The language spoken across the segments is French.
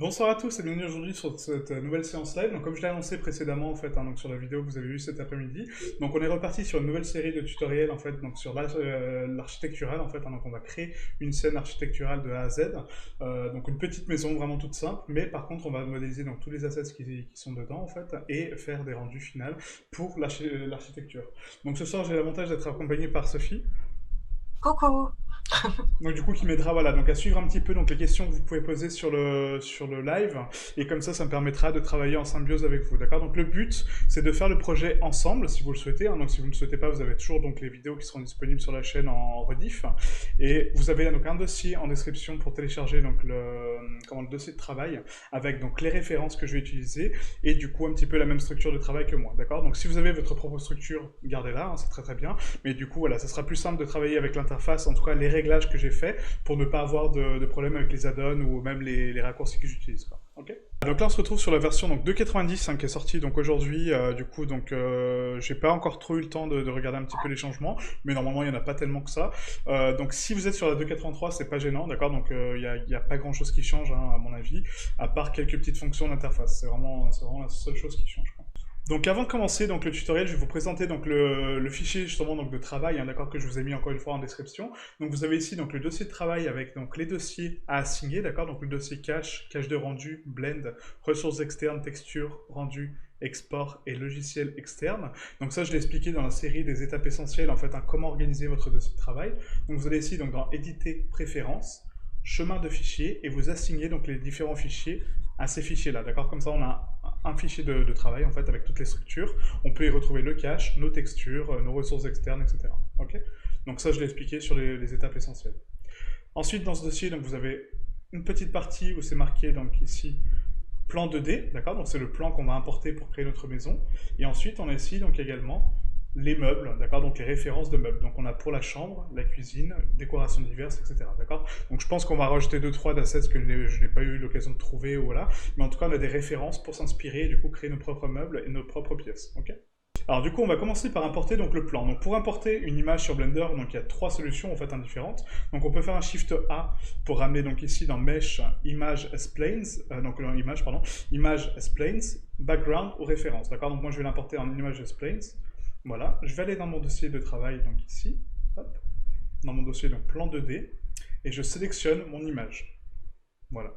Bonsoir à tous et bienvenue aujourd'hui sur cette nouvelle séance live. Donc, comme je l'ai annoncé précédemment en fait, donc sur la vidéo que vous avez vue cet après-midi, donc on est reparti sur une nouvelle série de tutoriels en fait, donc sur l'architectural en fait. Donc on va créer une scène architecturale de A à Z, donc une petite maison vraiment toute simple, mais par contre on va modéliser donc tous les assets qui sont dedans en fait et faire des rendus finaux pour l'architecture. Donc ce soir j'ai l'avantage d'être accompagné par Sophie. Coucou. Donc du coup qui m'aidera voilà donc à suivre un petit peu donc les questions que vous pouvez poser sur le live et comme ça me permettra de travailler en symbiose avec vous, d'accord. Donc le but c'est de faire le projet ensemble si vous le souhaitez, hein. Donc si vous ne le souhaitez pas vous avez toujours donc les vidéos qui seront disponibles sur la chaîne en rediff et vous avez donc un dossier en description pour télécharger donc le dossier de travail avec donc les références que je vais utiliser et du coup un petit peu la même structure de travail que moi, d'accord. Donc si vous avez votre propre structure gardez-la, hein, c'est très très bien, mais du coup voilà ça sera plus simple de travailler avec l'interface, en tout cas les réglages que j'ai fait pour ne pas avoir de problème avec les add-ons ou même les raccourcis que j'utilise. Ok. Donc là on se retrouve sur la version donc 2.90 hein, qui est sortie donc aujourd'hui. Du coup donc j'ai pas encore trop eu le temps de regarder un petit peu les changements, mais normalement il y en a pas tellement que ça. Donc si vous êtes sur la 2.83 c'est pas gênant, d'accord. Donc il y a pas grand chose qui change hein, à mon avis, à part quelques petites fonctions d'interface. C'est vraiment la seule chose qui change, quoi. Donc avant de commencer donc, le tutoriel, je vais vous présenter donc, le fichier justement donc, de travail, hein, d'accord, que je vous ai mis encore une fois en description. Donc vous avez ici donc, le dossier de travail avec donc, les dossiers à assigner, d'accord, donc le dossier cache, cache de rendu, blend, ressources externes, texture, rendu, export et logiciel externe. Donc ça je l'ai expliqué dans la série des étapes essentielles en fait, hein, comment organiser votre dossier de travail. Donc vous allez ici donc, dans éditer préférences, chemin de fichier et vous assignez donc les différents fichiers à ces fichiers-là, d'accord. Comme ça on a un fichier de travail en fait avec toutes les structures. On peut y retrouver le cache, nos textures, nos ressources externes, etc. Ok. Donc ça je l'ai expliqué sur les étapes essentielles. Ensuite dans ce dossier donc vous avez une petite partie où c'est marqué donc ici plan 2D, d'accord, donc c'est le plan qu'on va importer pour créer notre maison. Et ensuite on a ici donc également les meubles, d'accord, donc les références de meubles. Donc on a pour la chambre, la cuisine, décorations diverses, etc. D'accord. Donc je pense qu'on va rajouter 2-3 d'assets que je n'ai pas eu l'occasion de trouver, ou voilà. Mais en tout cas on a des références pour s'inspirer et du coup créer nos propres meubles et nos propres pièces. Ok. Alors du coup on va commencer par importer donc le plan. Donc pour importer une image sur Blender, donc il y a trois solutions en fait différentes. Donc on peut faire un Shift A pour ramener donc ici dans Mesh Image as Planes, donc image pardon, Image as Planes, Background ou référence. D'accord. Donc moi je vais l'importer en Image as Planes. Voilà, je vais aller dans mon dossier de travail, donc ici, hop, dans mon dossier donc plan 2D, et je sélectionne mon image. Voilà.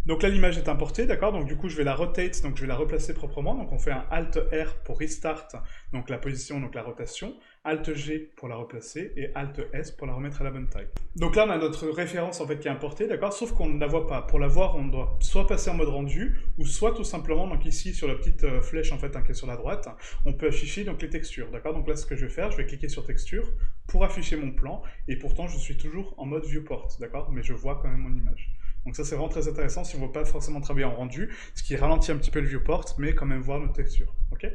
Donc là, l'image est importée, d'accord. Donc du coup, je vais la rotate, donc je vais la replacer proprement. Donc on fait un Alt R pour restart, donc la position, donc la rotation. Alt G pour la replacer et Alt S pour la remettre à la bonne taille. Donc là, on a notre référence en fait qui est importée, d'accord. Sauf qu'on ne la voit pas. Pour la voir, on doit soit passer en mode rendu, ou soit tout simplement, donc ici sur la petite flèche en fait qui est sur la droite, on peut afficher donc les textures, d'accord. Donc là, ce que je vais faire, je vais cliquer sur texture pour afficher mon plan, et pourtant, je suis toujours en mode viewport, d'accord. Mais je vois quand même mon image. Donc ça c'est vraiment très intéressant si on ne veut pas forcément travailler en rendu, ce qui ralentit un petit peu le viewport, mais quand même voir nos textures. Okay.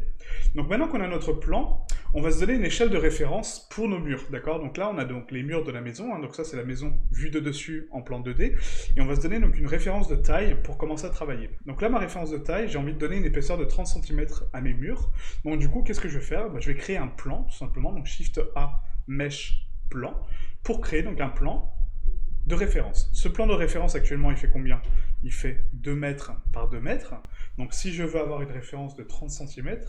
Donc maintenant qu'on a notre plan, on va se donner une échelle de référence pour nos murs, d'accord. Donc là on a donc les murs de la maison, hein, donc ça c'est la maison vue de dessus en plan 2D, et on va se donner donc une référence de taille pour commencer à travailler. Donc là ma référence de taille, j'ai envie de donner une épaisseur de 30 cm à mes murs, donc du coup qu'est-ce que je vais faire? Je vais créer un plan tout simplement, donc Shift A, Mesh, Plan, pour créer donc un plan de référence. Ce plan de référence actuellement il fait combien? Il fait 2 mètres par 2 mètres. Donc si je veux avoir une référence de 30 cm,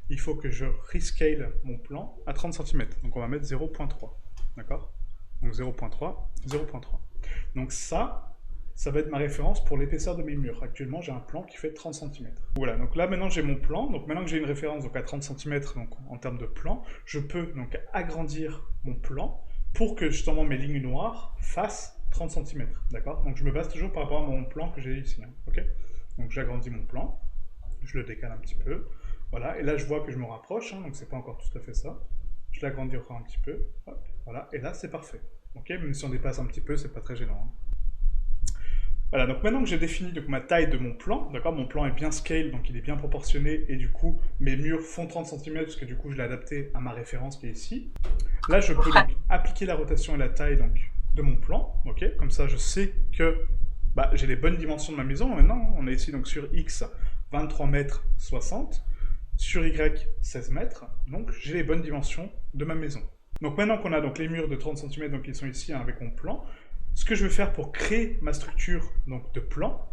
il faut que je rescale mon plan à 30 cm. Donc on va mettre 0.3. D'accord. Donc 0.3, 0.3. Donc ça va être ma référence pour l'épaisseur de mes murs. Actuellement j'ai un plan qui fait 30 cm. Voilà, donc là maintenant j'ai mon plan. Donc maintenant que j'ai une référence donc, à 30 cm donc, en termes de plan, je peux donc agrandir mon plan pour que justement mes lignes noires fassent 30 cm, d'accord. Donc je me base toujours par rapport à mon plan que j'ai ici, hein, ok. Donc j'agrandis mon plan, je le décale un petit peu, voilà, et là je vois que je me rapproche, hein, donc c'est pas encore tout à fait ça. Je l'agrandis encore un petit peu, hop, voilà, et là c'est parfait, ok. Même si on dépasse un petit peu, c'est pas très gênant, hein. Voilà, donc maintenant que j'ai défini donc, ma taille de mon plan, d'accord, mon plan est bien scale, donc il est bien proportionné, et du coup, mes murs font 30 cm, parce que du coup, je l'ai adapté à ma référence qui est ici. Là, je peux donc appliquer la rotation et la taille donc, de mon plan, ok, comme ça je sais que j'ai les bonnes dimensions de ma maison. Maintenant, on est ici donc sur X, 23 mètres 60, sur Y, 16 mètres, donc j'ai les bonnes dimensions de ma maison. Donc maintenant qu'on a donc les murs de 30 cm, donc ils sont ici hein, avec mon plan, ce que je vais faire pour créer ma structure donc, de plan,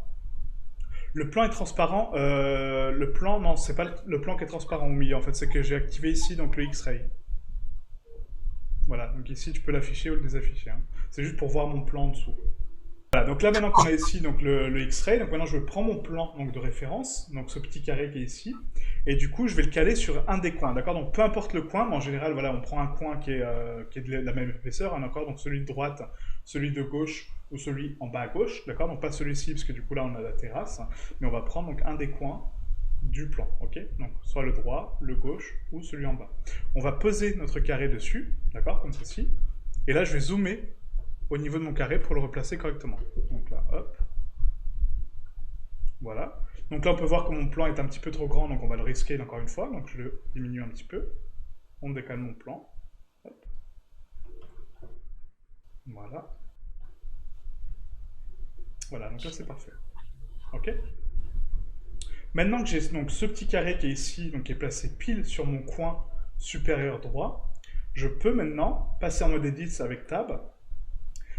Le plan est transparent. Le plan, non, c'est pas le plan qui est transparent au milieu. En fait, c'est que j'ai activé ici donc le X-ray. Voilà, donc ici tu peux l'afficher ou le désafficher, hein. C'est juste pour voir mon plan en dessous. Voilà, donc là maintenant qu'on a ici donc le X-ray, donc maintenant je prends mon plan donc, de référence, donc ce petit carré qui est ici, et du coup je vais le caler sur un des coins, d'accord? Donc peu importe le coin, mais en général voilà, on prend un coin qui est de la même épaisseur, hein, d'accord? Donc celui de droite, celui de gauche ou celui en bas à gauche, d'accord? Donc pas celui-ci parce que du coup là on a la terrasse, mais on va prendre donc un des coins du plan, ok? Donc soit le droit, le gauche ou celui en bas. On va poser notre carré dessus, d'accord? Comme ceci, et là je vais zoomer au niveau de mon carré pour le replacer correctement. Donc là, hop. Voilà. Donc là, on peut voir que mon plan est un petit peu trop grand, donc on va le rescale encore une fois. Donc je le diminue un petit peu. On décale mon plan. Hop. Voilà. Voilà, donc là c'est parfait. Ok? Maintenant que j'ai donc ce petit carré qui est ici, donc qui est placé pile sur mon coin supérieur droit, je peux maintenant passer en mode edit avec Tab,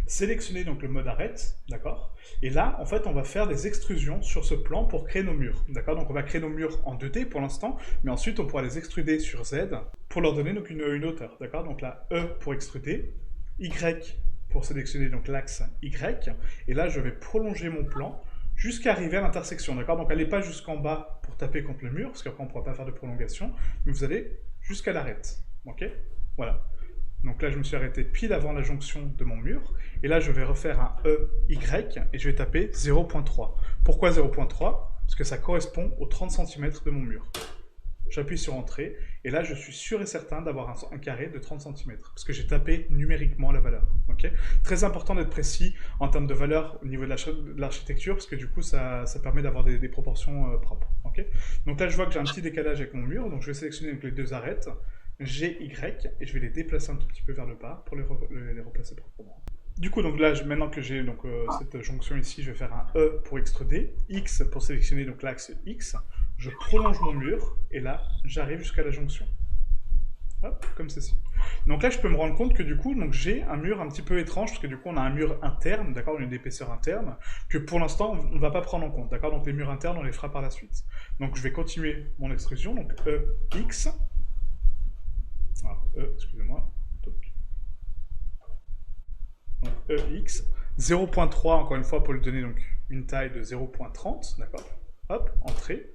sélectionner donc le mode arrête, d'accord? Et là, en fait, on va faire des extrusions sur ce plan pour créer nos murs, d'accord? Donc on va créer nos murs en 2D pour l'instant, mais ensuite on pourra les extruder sur Z pour leur donner donc une hauteur, d'accord? Donc là, E pour extruder, Y pour sélectionner donc l'axe Y, et là je vais prolonger mon plan jusqu'à arriver à l'intersection, d'accord? Donc allez pas jusqu'en bas pour taper contre le mur, parce qu'après on ne pourra pas faire de prolongation, mais vous allez jusqu'à l'arrête, ok? Voilà. Donc là, je me suis arrêté pile avant la jonction de mon mur. Et là, je vais refaire un EY et je vais taper 0.3. Pourquoi 0.3? Parce que ça correspond aux 30 cm de mon mur. J'appuie sur Entrée. Et là, je suis sûr et certain d'avoir un carré de 30 cm. Parce que j'ai tapé numériquement la valeur. Okay, très important d'être précis en termes de valeur au niveau de l'architecture. Parce que du coup, ça permet d'avoir des proportions propres. Okay, donc là, je vois que j'ai un petit décalage avec mon mur. Donc je vais sélectionner donc les deux arêtes. GY, et je vais les déplacer un tout petit peu vers le bas pour les replacer proprement. Du coup, donc là, maintenant que j'ai cette jonction ici, je vais faire un E pour extruder, X pour sélectionner donc l'axe X, je prolonge mon mur, et là, j'arrive jusqu'à la jonction. Hop, comme ceci. Donc là, je peux me rendre compte que du coup, j'ai un mur un petit peu étrange, parce que du coup, on a un mur interne, d'accord, une épaisseur interne, que pour l'instant, on ne va pas prendre en compte, d'accord? Donc les murs internes, on les fera par la suite. Donc je vais continuer mon extrusion, donc EX, excusez-moi. Donc EX, 0.3 encore une fois pour lui donner donc une taille de 0.30, d'accord? Hop, entrée.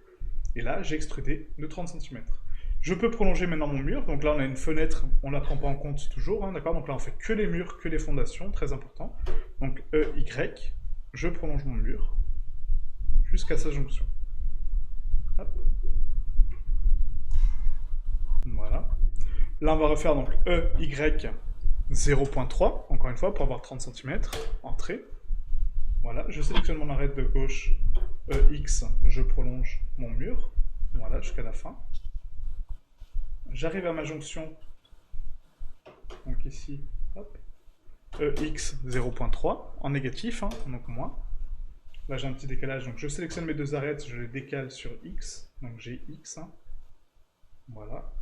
Et là, j'ai extrudé de 30 cm. Je peux prolonger maintenant mon mur. Donc là, on a une fenêtre, on ne la prend pas en compte toujours, hein, d'accord? Donc là, on fait que les murs, que les fondations, très important. Donc EY, je prolonge mon mur jusqu'à sa jonction. Hop. Voilà. Là, on va refaire donc EY 0.3, encore une fois, pour avoir 30 cm. Entrée. Voilà, je sélectionne mon arête de gauche, EX, je prolonge mon mur. Voilà, jusqu'à la fin. J'arrive à ma jonction. Donc ici, hop. EX 0.3, en négatif, hein, donc moins. Là, j'ai un petit décalage, donc je sélectionne mes deux arêtes, je les décale sur X, donc j'ai X. Hein. Voilà.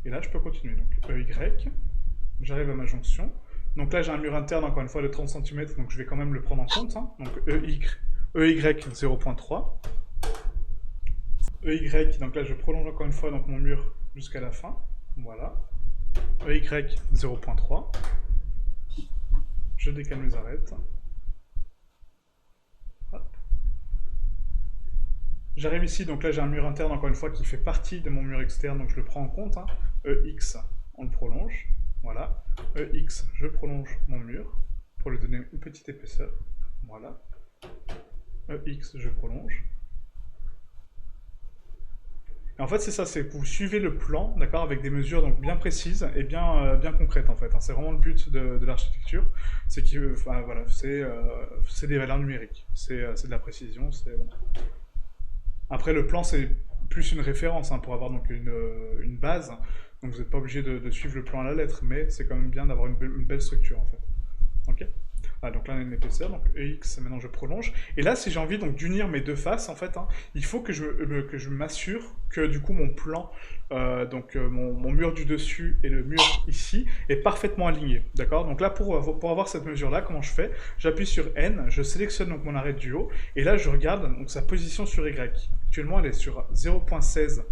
Et là, je peux continuer. Donc EY, j'arrive à ma jonction. Donc là, j'ai un mur interne, encore une fois, de 30 cm, donc je vais quand même le prendre en compte. Hein. Donc EY 0.3. EY, donc là, je prolonge encore une fois donc, mon mur jusqu'à la fin. Voilà. EY 0.3. Je décale mes arêtes. J'arrive ici, donc là j'ai un mur interne encore une fois qui fait partie de mon mur externe, donc je le prends en compte. Hein. EX, on le prolonge. Voilà. EX, je prolonge mon mur pour lui donner une petite épaisseur. Voilà. EX, je prolonge. Et en fait, c'est ça, c'est que vous suivez le plan, d'accord, avec des mesures donc bien précises et bien concrètes en fait. Hein. C'est vraiment le but de l'architecture, c'est que, enfin, voilà, c'est des valeurs numériques, c'est de la précision, c'est. Après, le plan, c'est plus une référence hein, pour avoir donc une base. Donc, vous n'êtes pas obligé de suivre le plan à la lettre, mais c'est quand même bien d'avoir une belle structure, en fait. Ok? Ah, donc là, on a une épaisseur, donc EX, maintenant je prolonge. Et là, si j'ai envie donc d'unir mes deux faces, en fait, hein, il faut que je m'assure que du coup mon plan, mon mur du dessus et le mur ici, est parfaitement aligné. D'accord? Donc là, pour avoir cette mesure-là, comment je fais? J'appuie sur N, je sélectionne donc mon arête du haut, et là, je regarde donc sa position sur Y. Actuellement, elle est sur 0.16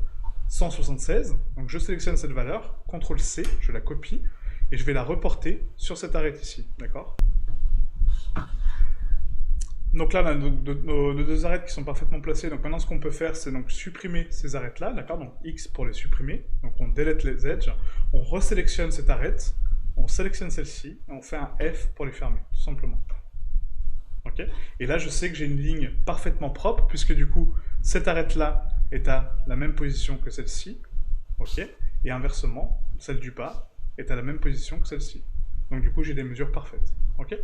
176, donc je sélectionne cette valeur, CTRL C, je la copie, et je vais la reporter sur cette arête ici, d'accord? Donc là, on a nos deux arêtes qui sont parfaitement placées, donc maintenant ce qu'on peut faire, c'est donc supprimer ces arêtes-là, d'accord? Donc X pour les supprimer, donc on delete les edges, on resélectionne cette arête, on sélectionne celle-ci, et on fait un F pour les fermer, tout simplement. Ok? Et là, je sais que j'ai une ligne parfaitement propre, puisque du coup, cette arête-là est à la même position que celle-ci, ok? Et inversement, celle du bas est à la même position que celle-ci. Donc du coup, j'ai des mesures parfaites, ok?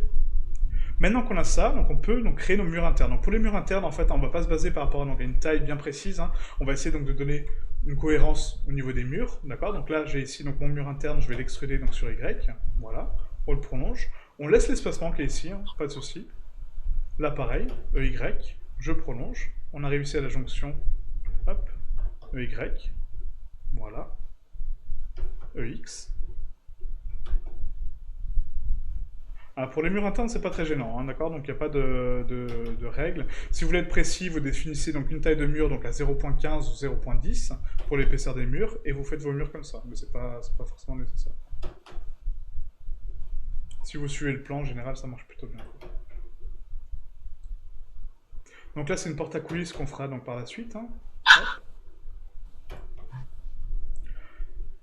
Maintenant qu'on a ça, donc on peut donc créer nos murs internes. Donc pour les murs internes, en fait, on ne va pas se baser par rapport à une taille bien précise, hein. On va essayer donc de donner une cohérence au niveau des murs, d'accord? Donc là, j'ai ici donc mon mur interne, je vais l'extruder donc sur Y, voilà, on le prolonge. On laisse l'espacement qui est ici, hein, pas de souci. Là, pareil, EY, je prolonge. On arrive ici à la jonction, hop, EY, voilà, EX. Ah, pour les murs internes, c'est pas très gênant, hein, d'accord? Donc il n'y a pas de règles. Si vous voulez être précis, vous définissez donc une taille de mur donc à 0.15 ou 0.10 pour l'épaisseur des murs, et vous faites vos murs comme ça, mais c'est pas forcément nécessaire. Si vous suivez le plan, en général, ça marche plutôt bien. Donc là, c'est une porte à coulisses qu'on fera donc par la suite, hein. Hop.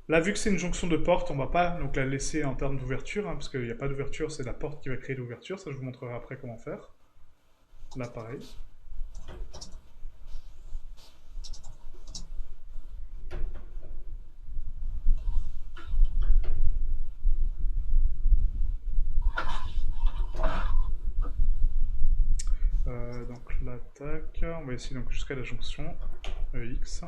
Là, vu que c'est une jonction de porte, on va pas donc la laisser en termes d'ouverture, hein, parce qu'il n'y a pas d'ouverture, c'est la porte qui va créer l'ouverture. Ça, je vous montrerai après comment faire. Là, pareil. Donc là, tac, on va essayer donc jusqu'à la jonction EX.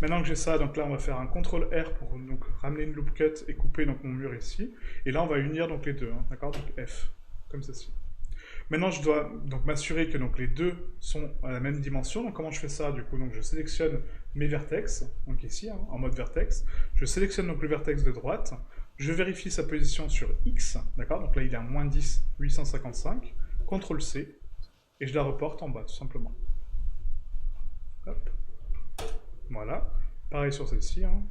Maintenant que j'ai ça, donc là on va faire un CTRL R pour donc ramener une loop cut et couper donc mon mur ici. Et là on va unir donc les deux, hein, d'accord? Donc F, comme ceci. Maintenant je dois donc m'assurer que donc les deux sont à la même dimension. Donc comment je fais ça du coup? Donc je sélectionne mes vertex, donc ici hein, en mode vertex. Je sélectionne donc le vertex de droite. Je vérifie sa position sur X, d'accord? Donc là il est à moins 10, 855. CTRL C et je la reporte en bas tout simplement. Hop. Voilà. Pareil sur celle-ci. Hein.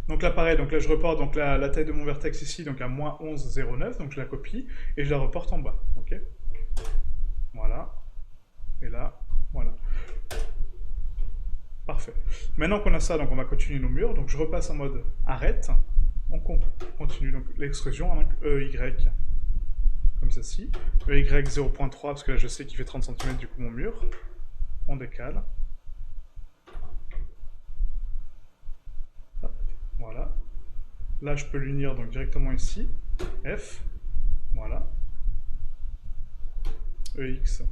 Donc là, pareil, donc là je reporte donc la taille de mon vertex ici, donc à moins 11,09, donc je la copie et je la reporte en bas. Ok. Voilà. Et là, voilà. Parfait. Maintenant qu'on a ça, donc on va continuer nos murs. Donc je repasse en mode arrête. On continue donc l'extrusion, donc EY, comme ceci. EY 0.3, parce que là je sais qu'il fait 30 cm du coup mon mur. On décale. Hop, voilà. Là, je peux l'unir donc directement ici. F. Voilà. EX.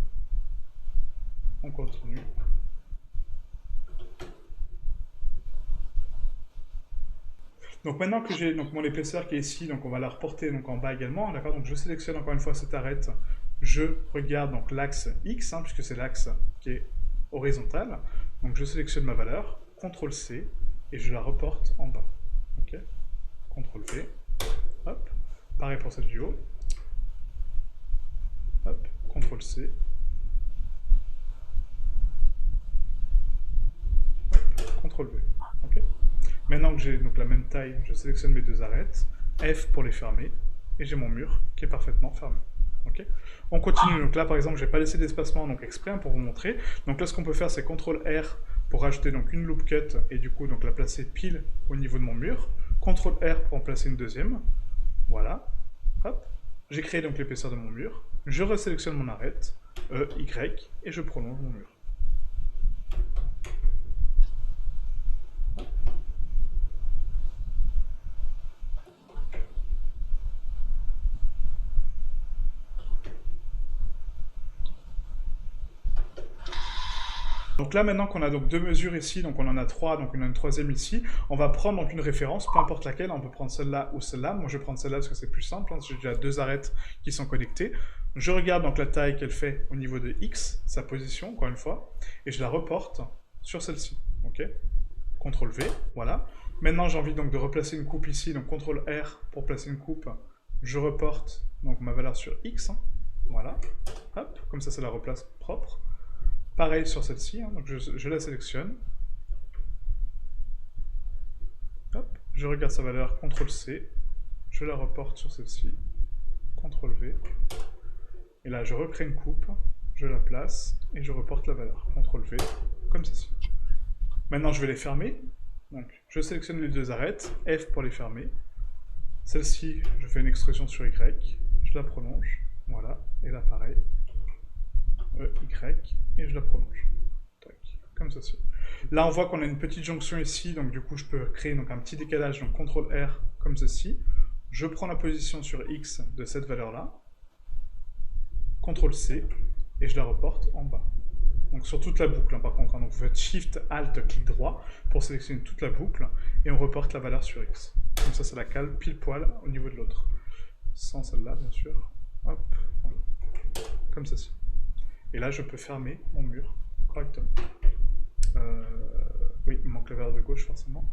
On continue. Donc maintenant que j'ai donc mon épaisseur qui est ici, donc on va la reporter donc en bas également, d'accord? Donc je sélectionne encore une fois cette arête. Je regarde donc l'axe X, hein, puisque c'est l'axe qui est horizontal. Donc je sélectionne ma valeur, CTRL C, et je la reporte en bas. Ok? CTRL V. Hop. Pareil pour celle du haut. Hop. CTRL C. Hop. CTRL V. Ok? Maintenant que j'ai donc la même taille, je sélectionne mes deux arêtes. F pour les fermer. Et j'ai mon mur qui est parfaitement fermé. Okay. On continue, donc là par exemple, je n'ai pas laissé d'espacement donc exprès hein, pour vous montrer. Donc là ce qu'on peut faire c'est CTRL R pour rajouter donc une loop cut et du coup donc la placer pile au niveau de mon mur. CTRL R pour en placer une deuxième. Voilà. Hop. J'ai créé donc l'épaisseur de mon mur. Je resélectionne mon arête, E, Y, et je prolonge mon mur. Donc là, maintenant qu'on a donc 2 mesures ici, donc on en a 3, donc on a une troisième ici, on va prendre donc une référence, peu importe laquelle, on peut prendre celle-là ou celle-là. Moi, je vais prendre celle-là parce que c'est plus simple, hein, j'ai déjà 2 arêtes qui sont connectées. Je regarde donc la taille qu'elle fait au niveau de X, sa position, encore une fois, et je la reporte sur celle-ci, ok? CTRL V, voilà. Maintenant, j'ai envie donc de replacer une coupe ici, donc CTRL R pour placer une coupe. Je reporte donc ma valeur sur X, hein, voilà. Hop, comme ça la replace propre. Pareil sur celle-ci, hein, donc je la sélectionne. Hop, je regarde sa valeur, CTRL C, je la reporte sur celle-ci, CTRL V. Et là, je recrée une coupe, je la place, et je reporte la valeur, CTRL V, comme ceci. Maintenant, je vais les fermer. Donc, je sélectionne les 2 arêtes, F pour les fermer. Celle-ci, je fais une extrusion sur Y, je la prolonge, voilà, et là pareil. Y, et je la prolonge. Tac, comme ceci. Là, on voit qu'on a une petite jonction ici, donc du coup, je peux créer donc, un petit décalage, donc CTRL R, comme ceci. Je prends la position sur X de cette valeur-là, CTRL C, et je la reporte en bas. Donc sur toute la boucle, hein, par contre. Hein, donc vous faites Shift, Alt, clic droit pour sélectionner toute la boucle, et on reporte la valeur sur X. Comme ça la cale pile poil au niveau de l'autre. Sans celle-là, bien sûr. Hop, voilà. Comme ceci. Et là, je peux fermer mon mur correctement. Oui, il me manque la valeur de gauche, forcément.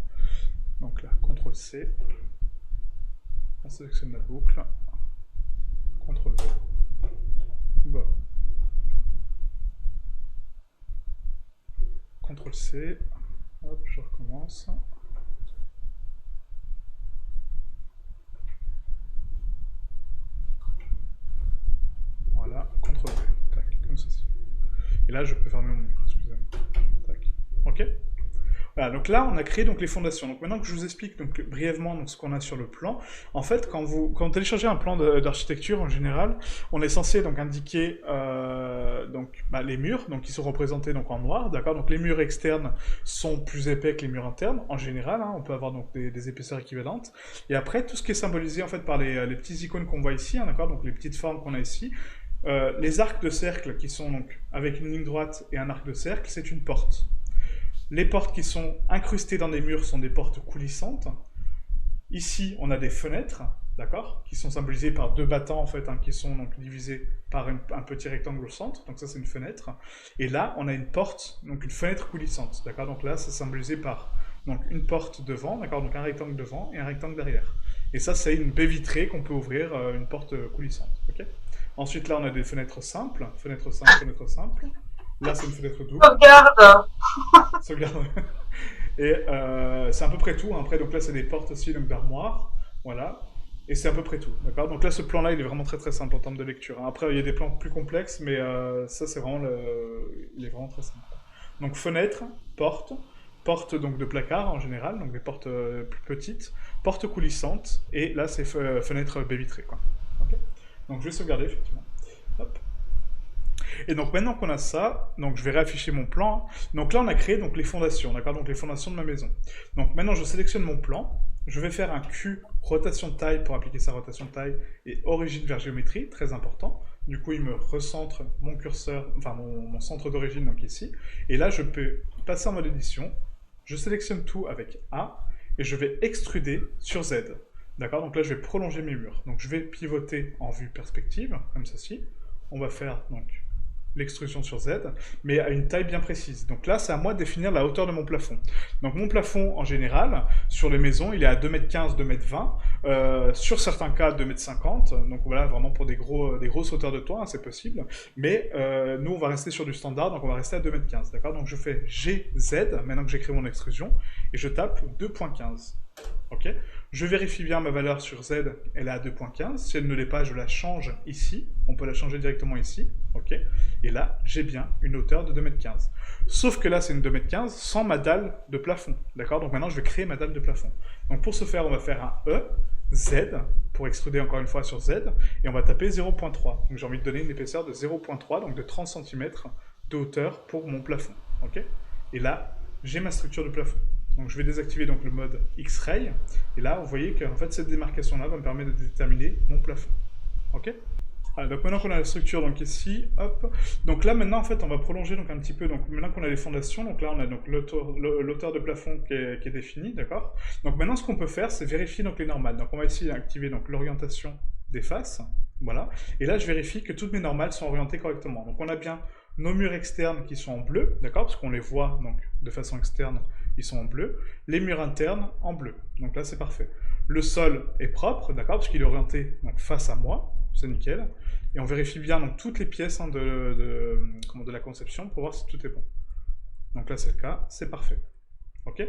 Donc là, CTRL C. On sélectionne la boucle. CTRL V. Bon. CTRL C. Hop, je recommence. Voilà, CTRL V. Tac, comme ceci. Et là, je peux fermer mon mur, excusez-moi. Tac. Ok. Voilà, donc là, on a créé donc les fondations. Donc maintenant que je vous explique donc, brièvement donc, ce qu'on a sur le plan, en fait, quand vous téléchargez un plan d'architecture en général, on est censé donc indiquer les murs, donc qui sont représentés donc en noir, d'accord. Donc les murs externes sont plus épais que les murs internes en général. Hein, on peut avoir donc des épaisseurs équivalentes. Et après, tout ce qui est symbolisé en fait par les petits icônes qu'on voit ici, hein, d'accord. Donc les petites formes qu'on a ici. Les arcs de cercle qui sont donc avec une ligne droite et un arc de cercle, c'est une porte. Les portes qui sont incrustées dans des murs sont des portes coulissantes. Ici, on a des fenêtres, d'accord, qui sont symbolisées par 2 battants, en fait, hein, qui sont donc divisés par un petit rectangle au centre. Donc ça, c'est une fenêtre. Et là, on a une porte, donc une fenêtre coulissante, d'accord. Donc là, c'est symbolisé par donc, une porte devant, d'accord, donc un rectangle devant et un rectangle derrière. Et ça, c'est une baie vitrée qu'on peut ouvrir, une porte coulissante, ok. Ensuite, là, on a des fenêtres simples, fenêtre simple, fenêtre simple. Là, c'est une fenêtre double. Sauvegarde. Sauvegarde. Et c'est à peu près tout. Hein. Après, donc là, c'est des portes aussi d'armoire. Voilà. Et c'est à peu près tout. D'accord. Donc là, ce plan-là, il est vraiment très très simple en termes de lecture. Hein. Après, il y a des plans plus complexes, mais ça, c'est vraiment il est vraiment très simple. Donc fenêtre, porte, porte donc de placard en général, donc des portes plus petites, porte coulissante, et là, c'est fenêtre baie vitrée, quoi. Okay. Donc je vais sauvegarder effectivement. Hop. Et donc maintenant qu'on a ça, donc je vais réafficher mon plan. Donc là on a créé donc les fondations, d'accord, donc les fondations de ma maison. Donc maintenant je sélectionne mon plan, je vais faire un Q rotation de taille pour appliquer sa rotation de taille et origine vers géométrie, très important. Du coup il me recentre mon curseur, enfin mon centre d'origine donc ici. Et là je peux passer en mode édition, je sélectionne tout avec A et je vais extruder sur Z. D'accord, donc là je vais prolonger mes murs. Donc je vais pivoter en vue perspective, comme ceci. On va faire donc l'extrusion sur Z, mais à une taille bien précise. Donc là, c'est à moi de définir la hauteur de mon plafond. Donc mon plafond, en général, sur les maisons, il est à 2,15 m, 2,20 m, sur certains cas 2,50 m, donc voilà, vraiment pour des grosses hauteurs de toit, hein, c'est possible, mais nous, on va rester sur du standard, donc on va rester à 2,15 m, d'accord. Donc je fais GZ, maintenant que j'ai créé mon extrusion, et je tape 2,15. Ok. Je vérifie bien ma valeur sur Z, elle est à 2,15. Si elle ne l'est pas, je la change ici. On peut la changer directement ici. Ok. Et là, j'ai bien une hauteur de 2,15 m. Sauf que là, c'est une 2,15 m sans ma dalle de plafond. D'accord. Donc maintenant, je vais créer ma dalle de plafond. Donc pour ce faire, on va faire un E, Z, pour extruder encore une fois sur Z, et on va taper 0,3. Donc j'ai envie de donner une épaisseur de 0,3, donc de 30 cm de hauteur pour mon plafond. Ok. Et là, j'ai ma structure de plafond. Donc je vais désactiver donc le mode X-Ray, et là vous voyez que en fait, cette démarcation-là va me permettre de déterminer mon plafond. Ok. Voilà, donc maintenant qu'on a la structure, donc ici, hop. Donc là maintenant en fait on va prolonger donc un petit peu, donc maintenant qu'on a les fondations, donc là on a donc l'auteur de plafond qui est défini, d'accord. Donc maintenant ce qu'on peut faire c'est vérifier donc les normales. Donc on va essayer d'activer donc l'orientation des faces, voilà. Et là je vérifie que toutes mes normales sont orientées correctement. Donc on a bien nos murs externes qui sont en bleu, d'accord, parce qu'on les voit donc de façon externe, ils sont en bleu. Les murs internes en bleu, donc là c'est parfait. Le sol est propre, d'accord, parce qu'il est orienté donc face à moi, c'est nickel. Et on vérifie bien donc toutes les pièces hein, de la conception pour voir si tout est bon. Donc là c'est le cas, c'est parfait. Ok.